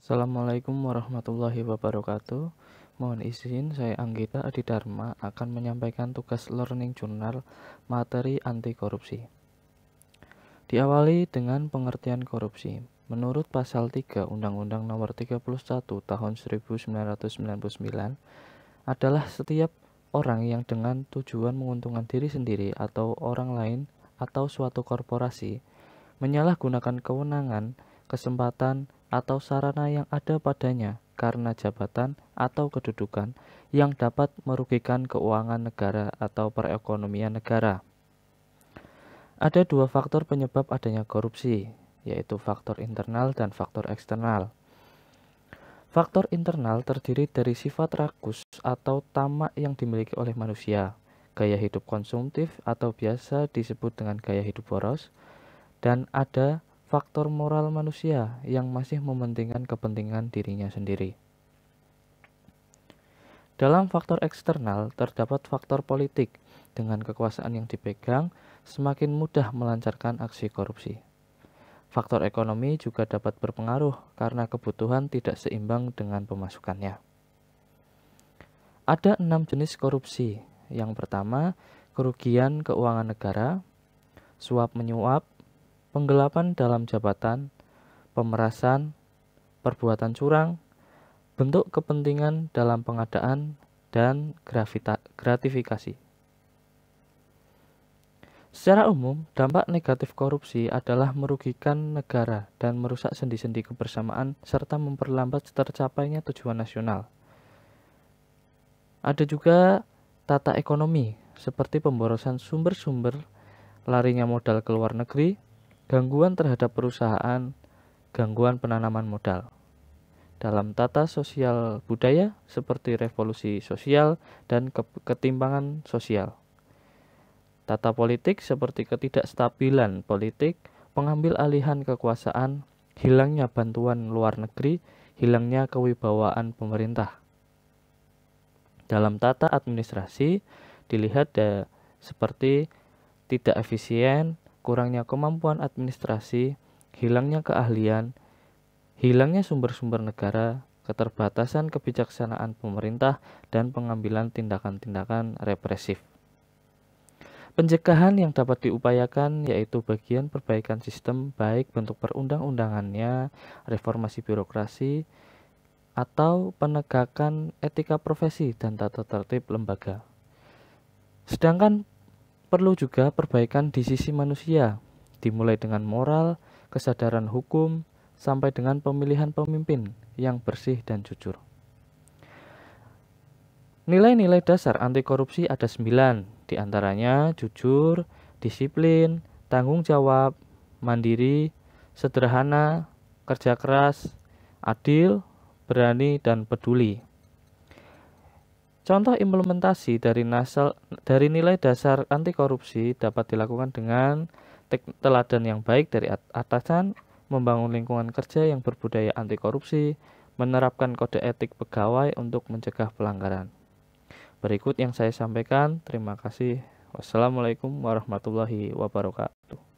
Assalamualaikum warahmatullahi wabarakatuh. Mohon izin, saya Anggita Adidharma akan menyampaikan tugas Learning Journal materi anti korupsi. Diawali dengan pengertian korupsi. Menurut pasal 3 Undang-Undang Nomor 31 Tahun 1999 adalah setiap orang yang dengan tujuan menguntungkan diri sendiri atau orang lain atau suatu korporasi menyalahgunakan kewenangan, kesempatan, atau sarana yang ada padanya karena jabatan atau kedudukan yang dapat merugikan keuangan negara atau perekonomian negara. Ada dua faktor penyebab adanya korupsi, yaitu faktor internal dan faktor eksternal. Faktor internal terdiri dari sifat rakus atau tamak yang dimiliki oleh manusia, gaya hidup konsumtif atau biasa disebut dengan gaya hidup boros, dan ada faktor moral manusia yang masih mementingkan kepentingan dirinya sendiri. Dalam faktor eksternal terdapat faktor politik. Dengan kekuasaan yang dipegang, semakin mudah melancarkan aksi korupsi. Faktor ekonomi juga dapat berpengaruh karena kebutuhan tidak seimbang dengan pemasukannya. Ada 6 jenis korupsi. Yang pertama, kerugian keuangan negara, suap menyuap, penggelapan dalam jabatan, pemerasan, perbuatan curang, bentuk kepentingan dalam pengadaan, dan gratifikasi. Secara umum, dampak negatif korupsi adalah merugikan negara dan merusak sendi-sendi kebersamaan serta memperlambat tercapainya tujuan nasional. Ada juga tata ekonomi, seperti pemborosan sumber-sumber, larinya modal ke luar negeri, gangguan terhadap perusahaan, gangguan penanaman modal. Dalam tata sosial budaya seperti revolusi sosial dan ketimpangan sosial. Tata politik seperti ketidakstabilan politik, pengambil alihan kekuasaan, hilangnya bantuan luar negeri, hilangnya kewibawaan pemerintah. Dalam tata administrasi dilihat seperti tidak efisien, kurangnya kemampuan administrasi, hilangnya keahlian, hilangnya sumber-sumber negara, keterbatasan kebijaksanaan pemerintah, dan pengambilan tindakan-tindakan represif. Pencegahan yang dapat diupayakan yaitu bagian perbaikan sistem baik bentuk perundang-undangannya, reformasi birokrasi, atau penegakan etika profesi dan tata tertib lembaga. Sedangkan perlu juga perbaikan di sisi manusia, dimulai dengan moral, kesadaran hukum, sampai dengan pemilihan pemimpin yang bersih dan jujur. Nilai-nilai dasar anti korupsi ada 9, diantaranya jujur, disiplin, tanggung jawab, mandiri, sederhana, kerja keras, adil, berani, dan peduli. Contoh implementasi dari nilai dasar anti korupsi dapat dilakukan dengan teladan yang baik dari atasan, membangun lingkungan kerja yang berbudaya anti korupsi, menerapkan kode etik pegawai untuk mencegah pelanggaran. Berikut yang saya sampaikan. Terima kasih. Wassalamualaikum warahmatullahi wabarakatuh.